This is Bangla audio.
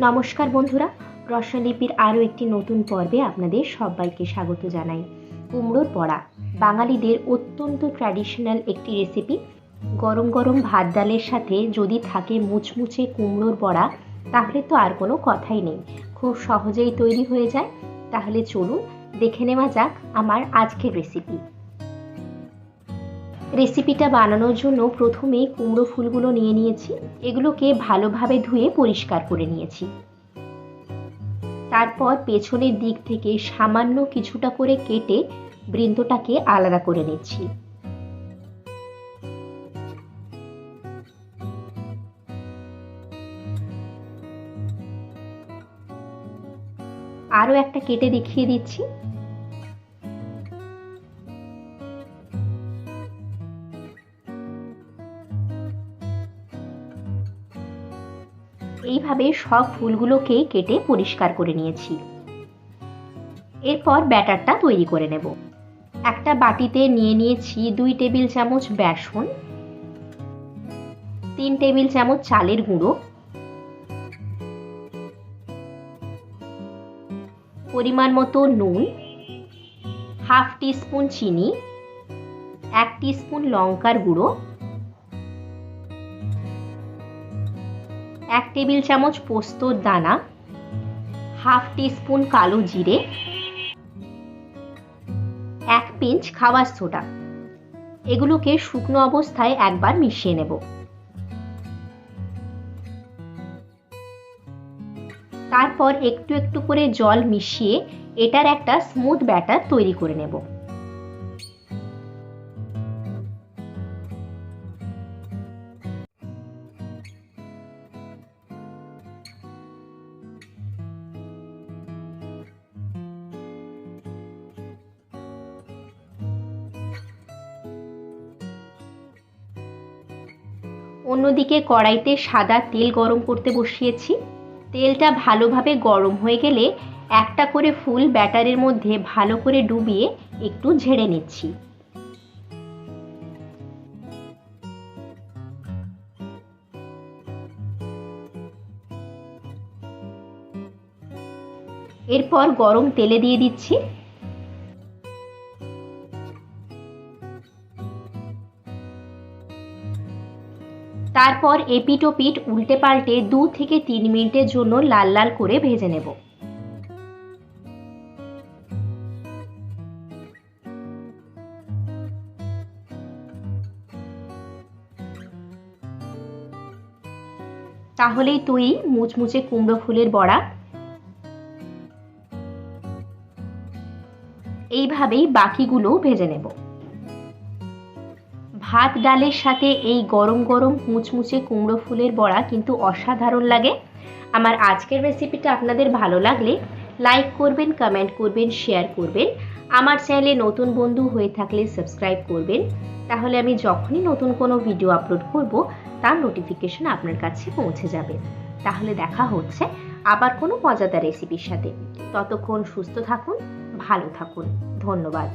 নমস্কার বন্ধুরা, রসলিপির আরও একটি নতুন পর্বে আপনাদের সবাইকে স্বাগত জানাই। কুমড়োর বড়া বাঙালিদের অত্যন্ত ট্র্যাডিশনাল একটি রেসিপি। গরম গরম ভাত ডালের সাথে যদি থাকে মুচমুচে কুমড়োর বড়া, তাহলে তো আর কোনো কথাই নেই, খুব সহজেই তৈরি হয়ে যায়। তাহলে চলুন দেখে নেওয়া যাক আমার আজকের রেসিপিটা বানানোর জন্য প্রথমেই কুমড়ো ফুলগুলো নিয়ে নিয়েছি। এগুলোকে ভালোভাবে ধুয়ে পরিষ্কার করে নিয়েছি। তারপর পেছনের দিক থেকে সামান্য কিছুটা করে কেটে বৃন্তটাকে আলাদা করে নিচ্ছি। আরও একটা কেটে দেখিয়ে দিচ্ছি। এইভাবে সব ফুলগুলোকে কেটে পরিষ্কার করে নিয়েছি। এরপর ব্যাটারটা তৈরি করে নেব। একটা বাটিতে নিয়ে নিয়েছি 2 টেবিল চামচ বেসন, 3 টেবিল চামচ চালের গুঁড়ো, পরিমাণ মতো নুন, হাফ টিস্পুন চিনি, 1 টিস্পুন লঙ্কার গুঁড়ো, 1 টেবিল চামচ পোস্তর দানা, হাফ টিস্পুন কালো জিরে, 1 পিঞ্চ খাবার সোডা। এগুলোকে শুকনো অবস্থায় একবার মিশিয়ে নেব। তারপর একটু একটু করে জল মিশিয়ে এটার একটা স্মুথ ব্যাটার তৈরি করে নেব। অন্যদিকে কড়াইতে সাদা তেল গরম করতে বসিয়েছি। তেলটা ভালোভাবে গরম হয়ে গেলে একটা করে ফুল ব্যাটারের মধ্যে ভালো করে ডুবিয়ে একটু ঝেড়ে নিচ্ছি। এরপর গরম তেলে দিয়ে দিচ্ছি। তারপর এপিট ওপিট উল্টে পাল্টে 2 থেকে 3 মিনিটের জন্য লাল লাল করে ভেজে নেব। তাহলেই তৈরি মুচমুচে কুমড়ো ফুলের বড়া। এইভাবেই বাকিগুলো ভেজে নেব। ভাত ডালের সাথে এই গরম গরম মুচমুচে কুমড়ো ফুলের বড়া কিন্তু অসাধারণ লাগে। আমার আজকের রেসিপিটা আপনাদের ভালো লাগলে লাইক করবেন, কমেন্ট করবেন, শেয়ার করবেন। আমার চ্যানেলে নতুন বন্ধু হয়ে থাকলে সাবস্ক্রাইব করবেন। তাহলে আমি যখনই নতুন কোনো ভিডিও আপলোড করব তার নোটিফিকেশন আপনার কাছে পৌঁছে যাবে। তাহলে দেখা হচ্ছে আবার কোনো মজাদার রেসিপির সাথে। ততক্ষণ সুস্থ থাকুন, ভালো থাকুন। ধন্যবাদ।